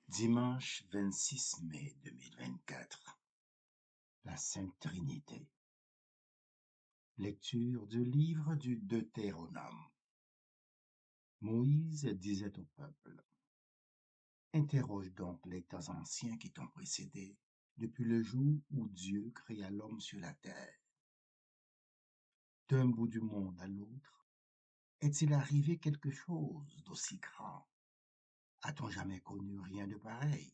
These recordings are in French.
Dimanche 26 mai 2024. La Sainte Trinité. Lecture du livre du Deutéronome. Moïse disait au peuple: Interroge donc les temps anciens qui t'ont précédé, depuis le jour où Dieu créa l'homme sur la terre. D'un bout du monde à l'autre, est-il arrivé quelque chose d'aussi grand? A-t-on jamais connu rien de pareil?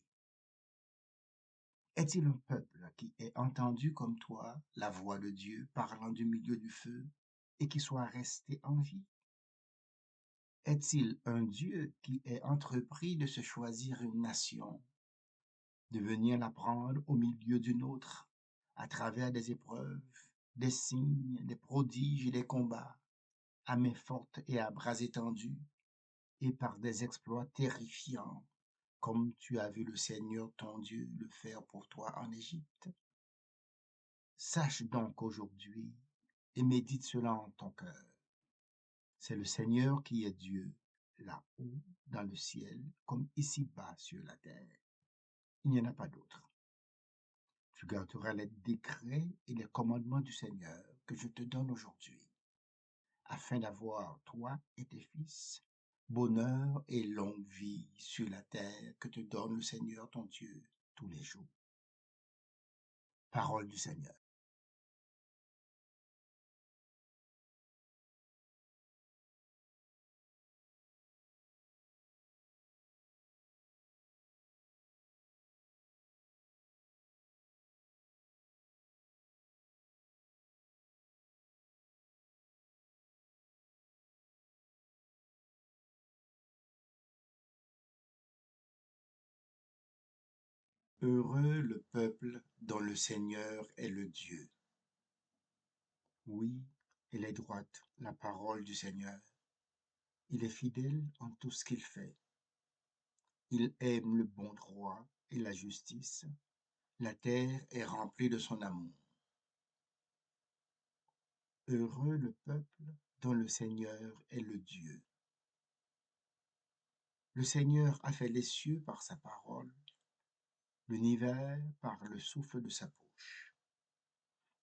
Est-il un peuple qui ait entendu comme toi la voix de Dieu parlant du milieu du feu et qui soit resté en vie? Est-il un Dieu qui ait entrepris de se choisir une nation, de venir la prendre au milieu d'une autre, à travers des épreuves, des signes, des prodiges et des combats, à main forte et à bras étendus, et par des exploits terrifiants, comme tu as vu le Seigneur ton Dieu le faire pour toi en Égypte? Sache donc aujourd'hui et médite cela en ton cœur. C'est le Seigneur qui est Dieu, là-haut dans le ciel, comme ici-bas sur la terre. Il n'y en a pas d'autre. Tu garderas les décrets et les commandements du Seigneur que je te donne aujourd'hui, afin d'avoir, toi et tes fils, bonheur et longue vie sur la terre que te donne le Seigneur ton Dieu tous les jours. Parole du Seigneur. Heureux le peuple dont le Seigneur est le Dieu. Oui, elle est droite, la parole du Seigneur. Il est fidèle en tout ce qu'il fait. Il aime le bon droit et la justice. La terre est remplie de son amour. Heureux le peuple dont le Seigneur est le Dieu. Le Seigneur a fait les cieux par sa parole, l'univers par le souffle de sa bouche.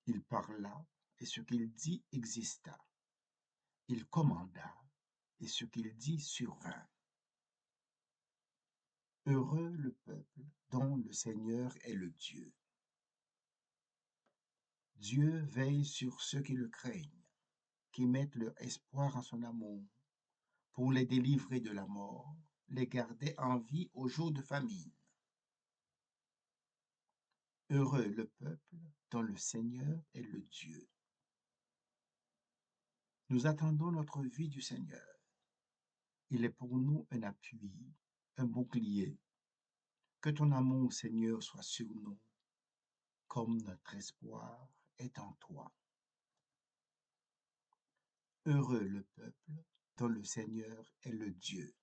Il parla, et ce qu'il dit exista. Il commanda, et ce qu'il dit survint. Heureux le peuple dont le Seigneur est le Dieu. Dieu veille sur ceux qui le craignent, qui mettent leur espoir en son amour, pour les délivrer de la mort, les garder en vie au jour de famine. Heureux le peuple dont le Seigneur est le Dieu. Nous attendons notre vie du Seigneur. Il est pour nous un appui, un bouclier. Que ton amour, Seigneur, soit sur nous, comme notre espoir est en toi. Heureux le peuple dont le Seigneur est le Dieu.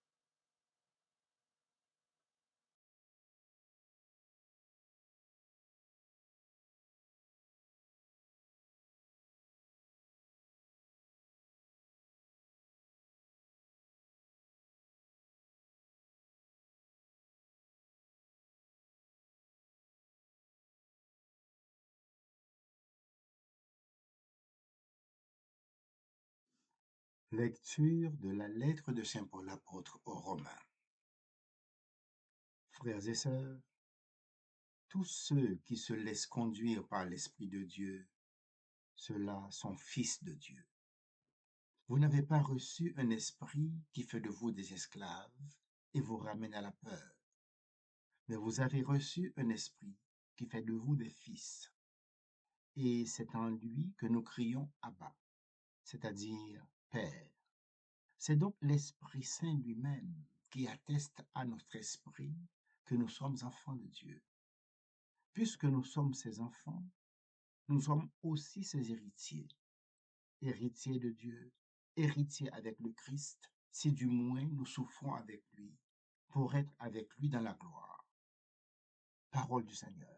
Lecture de la lettre de Saint Paul apôtre aux Romains. Frères et sœurs, tous ceux qui se laissent conduire par l'Esprit de Dieu, ceux-là sont fils de Dieu. Vous n'avez pas reçu un esprit qui fait de vous des esclaves et vous ramène à la peur, mais vous avez reçu un esprit qui fait de vous des fils. Et c'est en lui que nous crions Abba, c'est-à-dire Père. C'est donc l'Esprit Saint lui-même qui atteste à notre esprit que nous sommes enfants de Dieu. Puisque nous sommes ses enfants, nous sommes aussi ses héritiers, héritiers de Dieu, héritiers avec le Christ, si du moins nous souffrons avec lui, pour être avec lui dans la gloire. Parole du Seigneur.